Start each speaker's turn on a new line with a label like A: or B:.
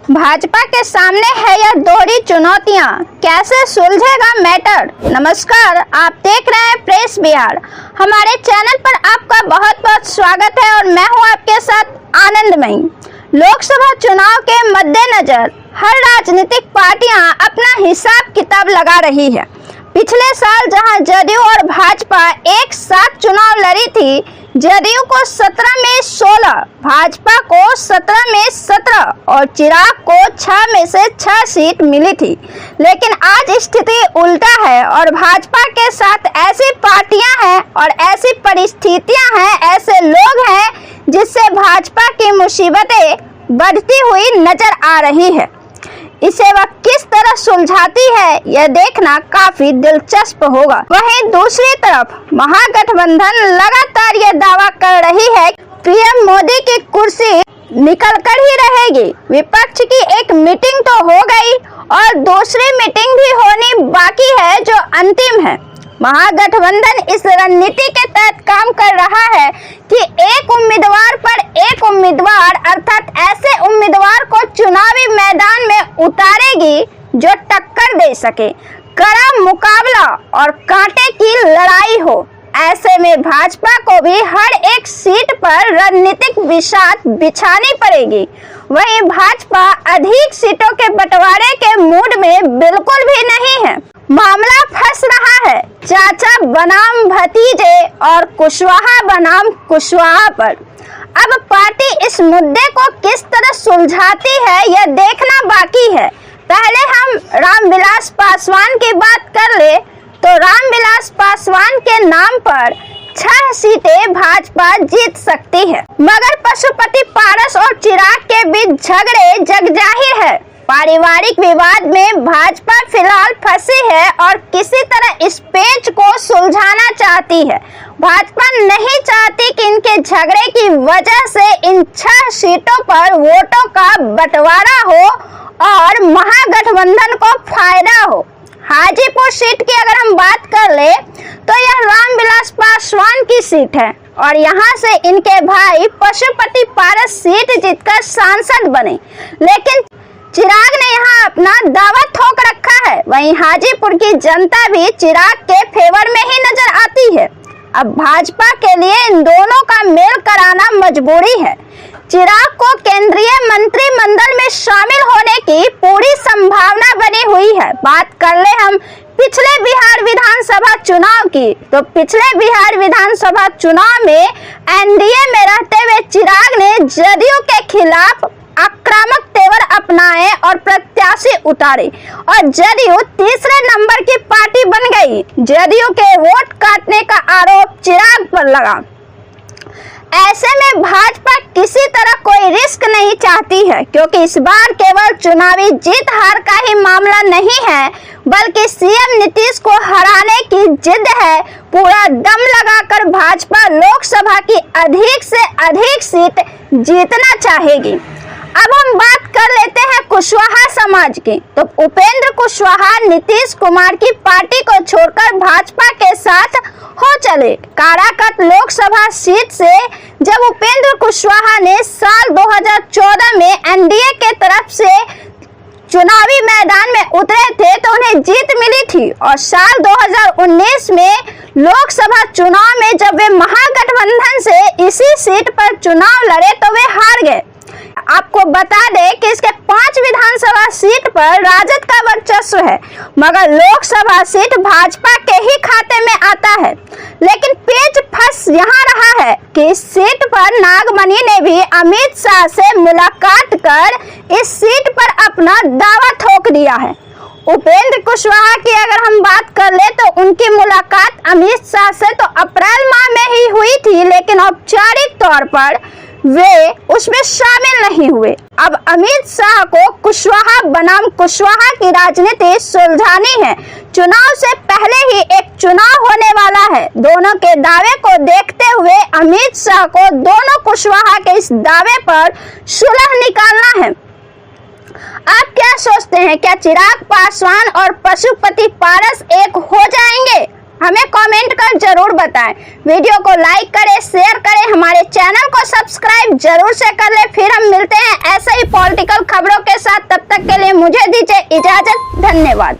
A: भाजपा के सामने है यह दोहरी चुनौतियां, कैसे सुलझेगा मैटर। नमस्कार, आप देख रहे हैं प्रेस बिहार। हमारे चैनल पर आपका बहुत बहुत स्वागत है और मैं हूं आपके साथ आनंदमयी। लोकसभा चुनाव के मद्देनजर हर राजनीतिक पार्टियां अपना हिसाब किताब लगा रही है। पिछले साल जहां जदयू और भाजपा एक साथ चुनाव लड़ी थी, जदयू को 17 में 16, भाजपा को 17 में 17 और चिराग को 6 में से 6 सीट मिली थी। लेकिन आज स्थिति उल्टा है और भाजपा के साथ ऐसी पार्टियां हैं और ऐसी परिस्थितियां हैं, ऐसे लोग हैं जिससे भाजपा की मुसीबतें बढ़ती हुई नजर आ रही है। इसे वह किस तरह सुलझाती है, यह देखना काफी दिलचस्प होगा। वहीं दूसरी तरफ महागठबंधन लगातार यह दावा कर रही है कि पीएम मोदी की कुर्सी निकल कर ही रहेगी। विपक्ष की एक मीटिंग तो हो गई और दूसरी मीटिंग भी होनी बाकी है जो अंतिम है। महागठबंधन इस रणनीति के तहत काम कर रहा है कि एक उम्मीदवार पर एक उम्मीदवार अर्थात ऐसे उम्मीदवार को चुनावी मैदान में उतारेगी जो टक्कर दे सके, कड़ा मुकाबला और कांटे की लड़ाई हो। ऐसे में भाजपा को भी हर एक सीट पर रणनीतिक बिसात बिछानी पड़ेगी। वहीं भाजपा अधिक सीटों के बंटवारे के मूड में बिल्कुल भी नहीं है। मामला फंस रहा है चाचा बनाम भतीजे और कुशवाहा बनाम कुशवाहा पर। अब पार्टी इस मुद्दे को किस तरह सुलझाती है, यह देखना बाकी है। पहले हम रामविलास पासवान की बात कर ले तो रामविलास पासवान के नाम पर 6 सीटें भाजपा जीत सकती है, मगर पशुपति पारस और चिराग के बीच झगड़े जगजाहिर है। पारिवारिक विवाद में भाजपा फिलहाल फंसी है और किसी तरह इस पेच को सुलझाना चाहती है। भाजपा नहीं चाहती कि इनके झगड़े की वजह से इन 6 सीटों पर वोटों का बंटवारा हो और महागठबंधन को फायदा हो। हाजीपुर सीट की अगर हम बात कर ले तो यह रामविलास पासवान की सीट है और यहाँ से इनके भाई पशुपति पारस सीट जीतकर सांसद बने, लेकिन चिराग ने यहाँ अपना दावा ठोक रखा है। वहीं हाजीपुर की जनता भी चिराग के फेवर में ही नजर आती है। अब भाजपा के लिए इन दोनों का मेल कराना मजबूरी है। चिराग को केंद्रीय मंत्रिमंडल में शामिल होने की पूरी संभावना बनी हुई है। बात कर ले हम पिछले बिहार विधानसभा चुनाव की, तो पिछले बिहार विधानसभा चुनाव में एनडीए में रहते हुए चिराग ने जदयू के खिलाफ आक्रामक तेवर अपनाए और प्रत्याशी उतारे और जदयू तीसरे नंबर की पार्टी बन गई। जदयू के वोट काटने का आरोप चिराग पर लगा। ऐसे में भाजपा किसी तरह कोई रिस्क नहीं चाहती है, क्योंकि इस बार केवल चुनावी जीत हार का ही मामला नहीं है, बल्कि सीएम नीतीश को हराने की जिद है। पूरा दम लगाकर भाजपा लोकसभा की अधिक से अधिक सीट जीतना चाहेगी। अब हम बात कर लेते हैं कुशवाहा समाज की। तो उपेंद्र कुशवाहा नीतीश कुमार की पार्टी को छोड़कर भाजपा के साथ हो चले। काराकट लोकसभा सीट से जब उपेंद्र कुशवाहा ने साल 2014 में एनडीए के तरफ से चुनावी मैदान में उतरे थे तो उन्हें जीत मिली थी और साल 2019 में लोकसभा चुनाव में जब वे महागठबंधन से इसी सीट पर चुनाव लड़े तो वे हार गए। आपको बता दें कि इसके 5 विधानसभा सीट पर राजद का वर्चस्व है, मगर लोकसभा सीट भाजपा के ही खाते में आता है। लेकिन पेच फंस यहाँ रहा है कि इस सीट पर नागमणि ने भी अमित शाह से मुलाकात कर इस सीट पर अपना दावा ठोक दिया है। उपेंद्र कुशवाहा की अगर हम बात कर ले तो उनकी मुलाकात अमित शाह से तो अप्रैल माह में ही हुई थी, लेकिन औपचारिक तौर पर वे उसमें शामिल नहीं हुए। अब अमित शाह को कुशवाहा बनाम कुशवाहा की राजनीति सुलझानी है। चुनाव से पहले ही एक चुनाव होने वाला है। दोनों के दावे को देखते हुए अमित शाह को दोनों कुशवाहा के इस दावे पर सुलह निकालना है। आप क्या सोचते हैं, क्या चिराग पासवान और पशुपति पारस एक हो जाएंगे? हमें कमेंट कर जरूर बताएं। वीडियो को लाइक करें, शेयर करें, हमारे चैनल को सब्सक्राइब जरूर से कर लें। फिर हम मिलते हैं ऐसे ही पॉलिटिकल खबरों के साथ। साथ। तब तक के लिए मुझे दीजिए इजाजत। धन्यवाद।